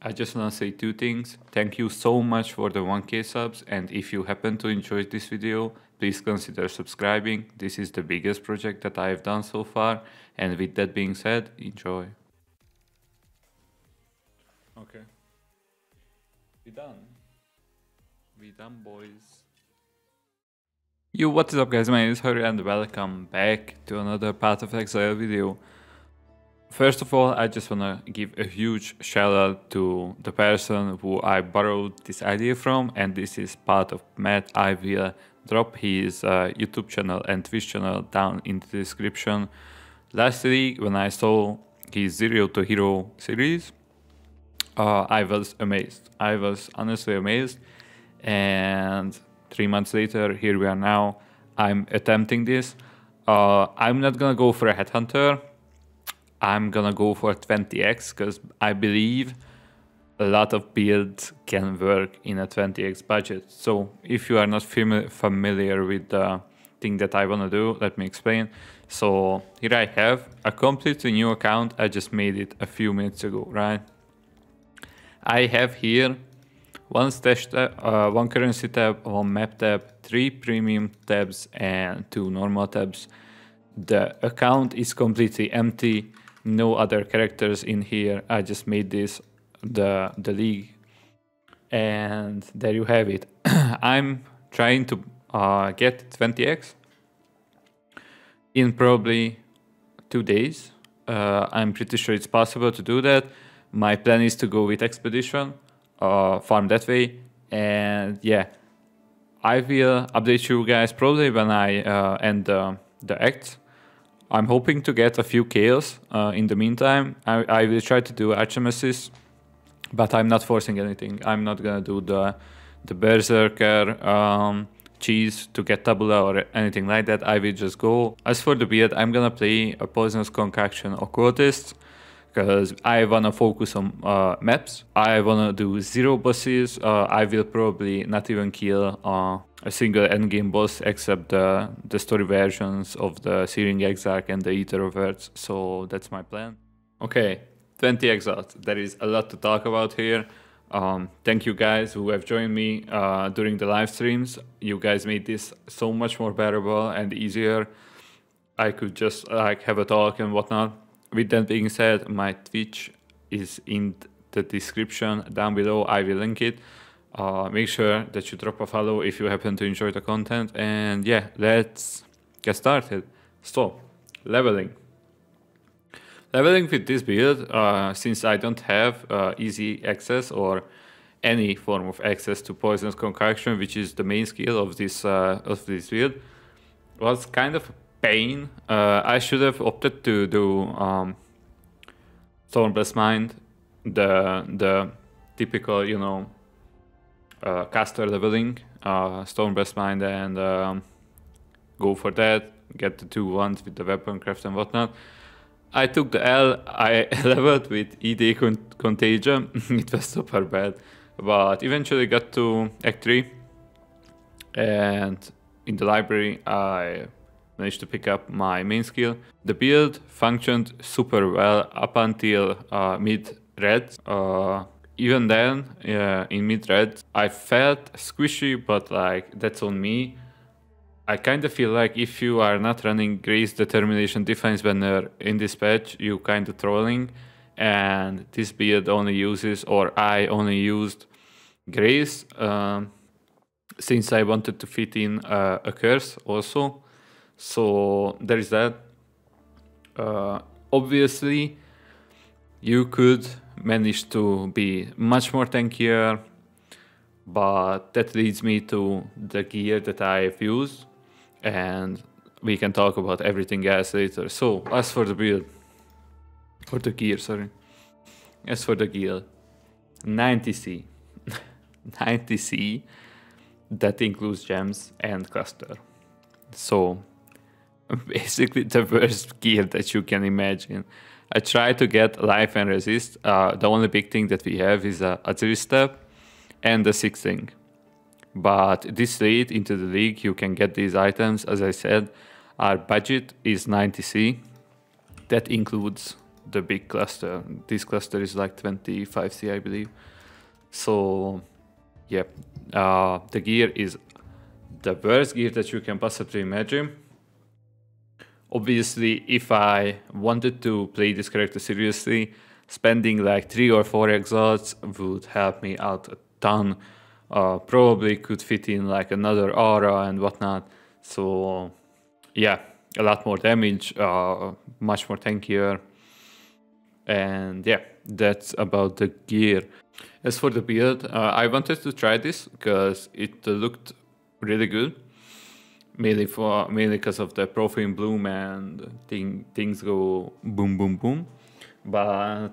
I just want to say two things. Thank you so much for the 1K subs, and if you happen to enjoy this video, please consider subscribing. This is the biggest project that I have done so far, and with that being said, enjoy. Okay. We done. We done, boys. Yo, what is up guys, my name is Harry and welcome back to another Path of Exile video. First of all, I just wanna give a huge shout out to the person who I borrowed this idea from, and this is part of Matth. I will drop his YouTube channel and Twitch channel down in the description. Lastly, when I saw his Zero to Hero series, I was amazed. I was honestly amazed, and 3 months later, here we are now. I'm attempting this. I'm not gonna go for a headhunter. I'm gonna go for 20x because I believe a lot of builds can work in a 20x budget. So if you are not familiar with the thing that I wanna do, let me explain. So here I have a completely new account. I just made it a few minutes ago, right? I have here one stash tab, one currency tab, one map tab, 3 premium tabs, and 2 normal tabs. The account is completely empty. No other characters in here. I just made this the league, and there you have it. I'm trying to get 20x in probably 2 days. I'm pretty sure it's possible to do that. My plan is to go with expedition, farm that way, and yeah, I will update you guys probably when I end the act. I'm hoping to get a few kills in the meantime. I will try to do HMSs, but I'm not forcing anything. I'm not gonna do the Berserker cheese to get tabula or anything like that. I will just go. As for the build, I'm gonna play a Poisonous Concoction Occultist because I wanna focus on maps. I wanna do 0 bosses. I will probably not even kill a single endgame boss except the story versions of the Searing Exarch and the Eater of Earths. So that's my plan. Okay, 20 Exiles. There is a lot to talk about here. Thank you guys who have joined me during the live streams. You guys made this so much more bearable and easier. I could just like have a talk and whatnot. With that being said, my Twitch is in the description down below. I will link it. Make sure that you drop a follow if you happen to enjoy the content. And yeah, let's get started. So, leveling. Leveling with this build, since I don't have easy access or any form of access to Poisonous Concoction, which is the main skill of this build, was kind of a pain. I should have opted to do Stormblast Mind, the typical, you know, caster leveling, Stormblast Mind, and go for that, get the 2 ones with the weapon craft and whatnot. I took the L. I leveled with ED Contagion. It was super bad, but eventually got to Act 3, and in the library I managed to pick up my main skill. The build functioned super well up until mid-red. Even then, in mid-red, I felt squishy, but like, that's on me. I kind of feel like if you are not running Grace Determination Defense Banner in this patch, you kind of trolling, and this build only uses, or I only used Grace, since I wanted to fit in a curse also. So there is that. Obviously, you could manage to be much more tankier, but that leads me to the gear that I've used, and we can talk about everything else later. So as for the build, or the gear, sorry. As for the gear, 90C. 90C, that includes gems and cluster. So basically the worst gear that you can imagine. I try to get life and resist. The only big thing that we have is a Azir step and the 6th thing. But this late into the league, you can get these items. As I said, our budget is 90C. That includes the big cluster. This cluster is like 25C, I believe. So yeah, the gear is the worst gear that you can possibly imagine. Obviously, if I wanted to play this character seriously, spending like 3 or 4 exiles would help me out a ton. Probably could fit in like another aura and whatnot. So yeah, a lot more damage, much more tankier. And yeah, that's about the gear. As for the build, I wanted to try this because it looked really good. Mainly because of the profile bloom and things go boom boom boom. But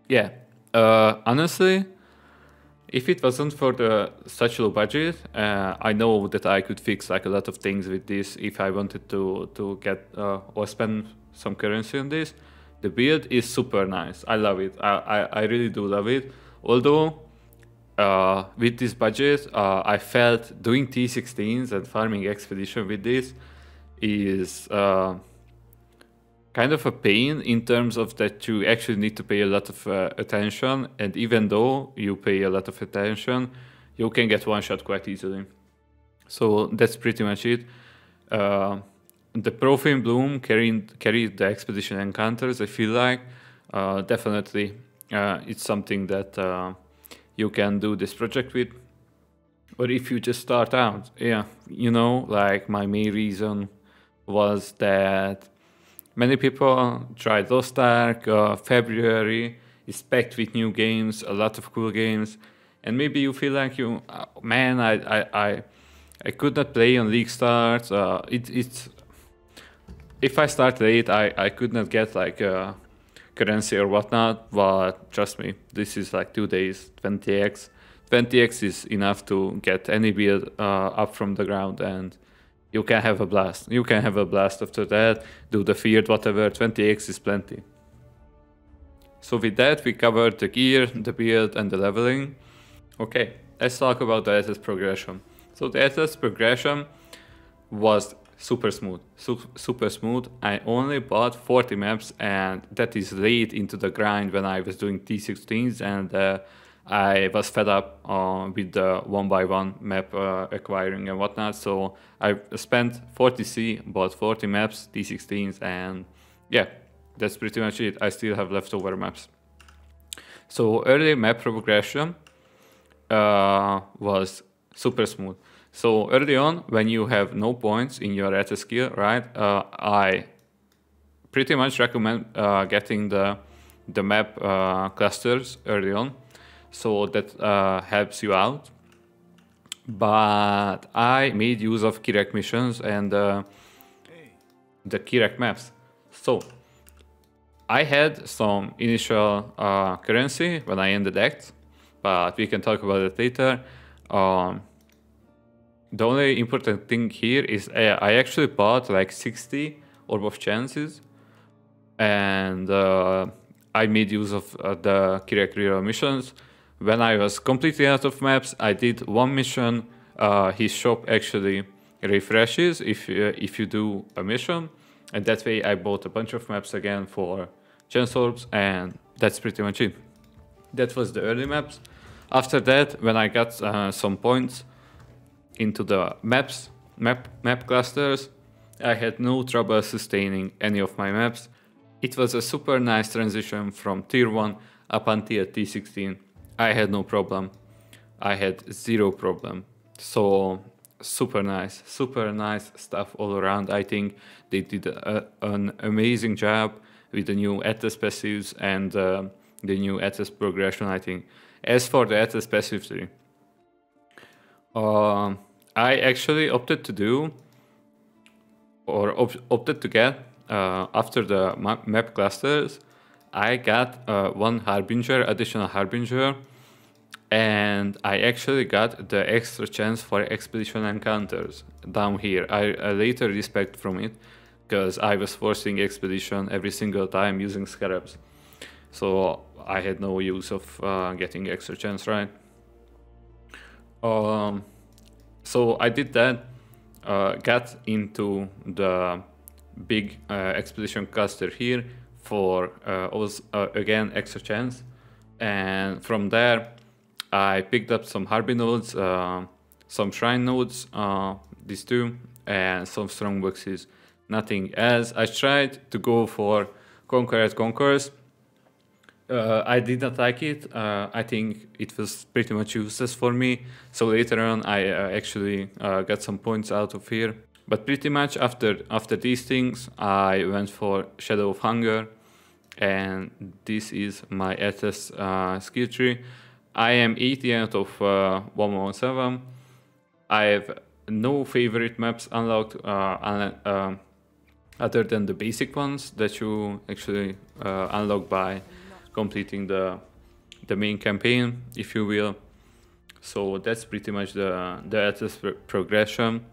yeah, honestly, if it wasn't for the such low budget, I know that I could fix like a lot of things with this if I wanted to get or spend some currency on this. The build is super nice. I love it. I really do love it. Although with this budget, I felt doing T16s and farming expedition with this is kind of a pain in terms of that you actually need to pay a lot of attention, and even though you pay a lot of attention, you can get one shot quite easily. So that's pretty much it. The profane bloom carried the expedition encounters. I feel like definitely it's something that you can do this project with. Or if you just start out, yeah, you know, like my main reason was that many people tried Lost Ark. February is packed with new games, a lot of cool games, and maybe you feel like man, I could not play on League Start. It's if I start late, I could not get like currency or whatnot. But trust me, this is like 2 days, 20x. 20x is enough to get any build up from the ground, and you can have a blast. You can have a blast after that, do the feared whatever, 20x is plenty. So with that, we covered the gear, the build, and the leveling. Okay, let's talk about the SS progression. So the SS progression was super smooth, super smooth. I only bought 40 maps, and that is late into the grind when I was doing T16s, and I was fed up with the 1x1 map acquiring and whatnot. So I spent 40C, bought 40 maps, T16s, and yeah, that's pretty much it. I still have leftover maps. So early map progression was super smooth. So early on, when you have no points in your SS skill, right, I pretty much recommend getting the map clusters early on. So that helps you out. But I made use of Kirek missions and the Kirek maps. So I had some initial currency when I ended Act, but we can talk about it later. The only important thing here is I actually bought like 60 Orb of Chances, and I made use of the Kirek reroll missions. When I was completely out of maps, I did one mission. His shop actually refreshes if you do a mission, and that way I bought a bunch of maps again for chance orbs, and that's pretty much it. That was the early maps. After that, when I got some points into the map clusters, I had no trouble sustaining any of my maps. It was a super nice transition from tier 1 up until T16. I had no problem. I had zero problem. So super nice stuff all around. I think they did an amazing job with the new ETS passives and the new ETS progression, I think. As for the ETS passive tree, I actually opted to do, or opted to get, after the map clusters, I got one Harbinger, additional Harbinger, and I actually got the extra chance for expedition encounters down here. I later respect from it, because I was forcing expedition every single time using scarabs. So I had no use of getting extra chance, right? So I did that, got into the big expedition cluster here, for again extra chance. And from there I picked up some Harby nodes, some Shrine nodes, these two, and some strong boxes. Nothing else. I tried to go for Conquerors Conquerors. I did not like it. I think it was pretty much useless for me. So later on, I actually got some points out of here. But pretty much after these things, I went for Shadow of Hunger, and this is my Athos skill tree. I am 80 out of 117. I have no favorite maps unlocked other than the basic ones that you actually unlock by completing the main campaign, if you will. So that's pretty much the Athos progression.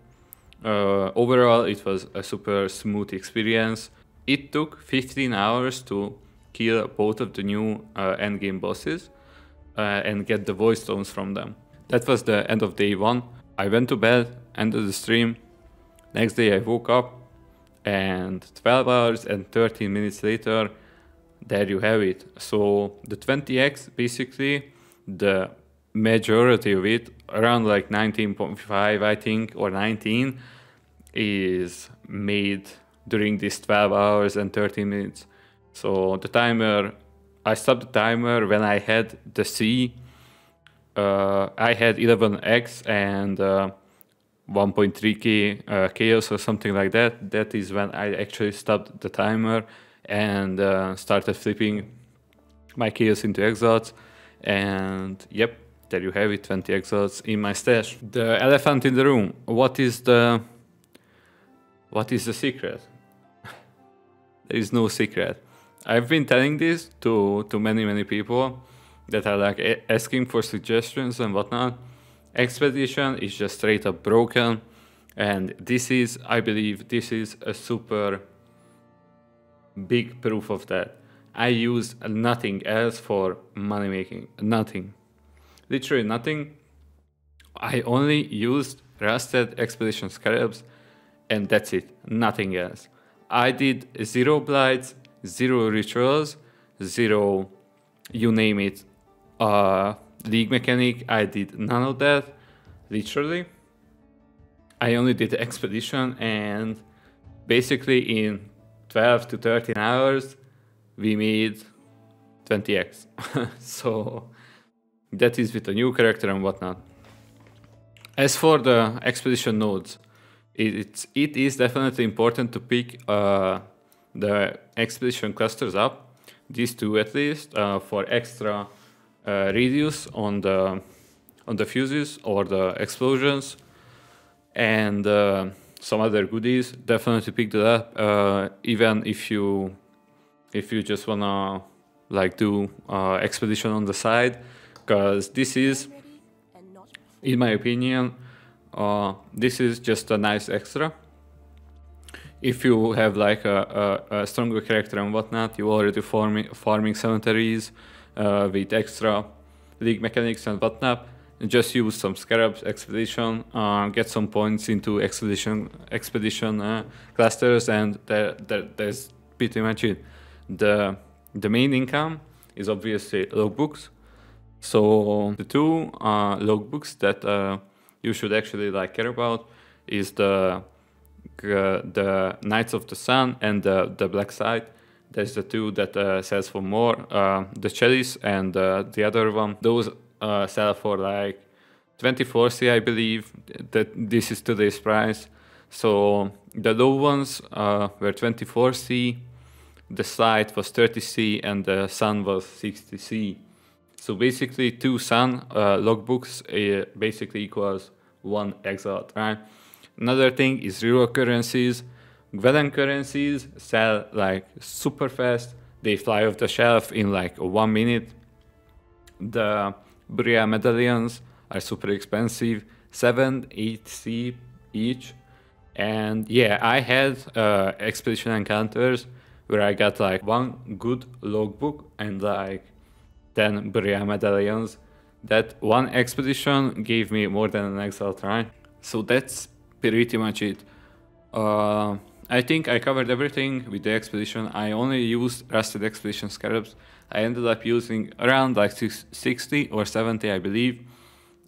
Overall, it was a super smooth experience. It took 15 hours to kill both of the new endgame bosses and get the voice stones from them. That was the end of day 1. I went to bed, ended the stream. Next day I woke up, and 12 hours and 13 minutes later, there you have it. So the 20x, basically, the majority of it, around like 19.5 I think, or 19, is made during these 12 hours and 13 minutes. So the timer, I stopped the timer when I had the C. I had 11x and 1.3k chaos or something like that. That is when I actually stopped the timer and started flipping my chaos into exiles. And yep, there you have it, 20 exiles in my stash. The elephant in the room. What is the secret? There is no secret. I've been telling this to many people that are like asking for suggestions and whatnot. Expedition is just straight up broken, and this is, I believe, this is a super big proof of that. I use nothing else for money making, nothing, literally nothing. I only used rusted expedition scarabs, and that's it, nothing else. I did 0 blights, 0 rituals, 0, you name it, league mechanic. I did none of that, literally. I only did the expedition, and basically in 12 to 13 hours we made 20x. So that is with a new character and whatnot. As for the expedition nodes, it is definitely important to pick the expedition clusters up, these two at least, for extra radius on the fuses or the explosions, and some other goodies. Definitely pick that up, even if you just wanna like do expedition on the side, because this is, in my opinion, this is just a nice extra. If you have like a stronger character and whatnot, you already farming cemeteries with extra league mechanics and whatnot, and just use some scarabs, expedition, get some points into expedition clusters, and there's pretty much it. The main income is obviously logbooks. So the two logbooks that you should actually like care about is the Knights of the Sun and the Black Side. That's the two that sells for more. The Chalice and the other one, those sell for like 24C, I believe. That this is today's price. So the low ones were 24C, the Side was 30C, and the Sun was 60C. So basically 2 Sun logbooks basically equals 1 exile, right? Another thing is reroll currencies. Gwedan currencies sell like super fast. They fly off the shelf in like 1 minute. The Burial medallions are super expensive, 7, 8C each. And yeah, I had expedition encounters where I got like 1 good logbook and like 10 Burial medallions. That 1 expedition gave me more than an exile, right? So that's pretty much it. I think I covered everything with the expedition. I only used rusted expedition scarabs. I ended up using around like 60 or 70, I believe.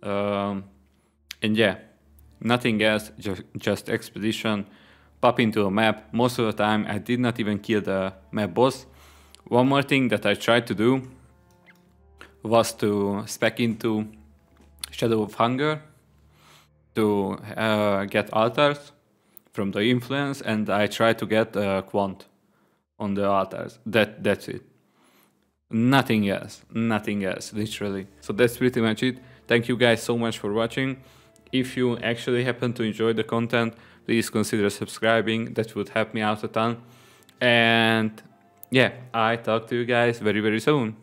And yeah, nothing else, just expedition. Pop into a map. Most of the time I did not even kill the map boss. One more thing that I tried to do was to spec into Shadow of Hunger to get altars from the influence, and I tried to get quant on the altars. That's it. Nothing else, literally. So that's pretty much it. Thank you guys so much for watching. If you actually happen to enjoy the content, please consider subscribing. That would help me out a ton. And yeah, I talk to you guys very, very soon.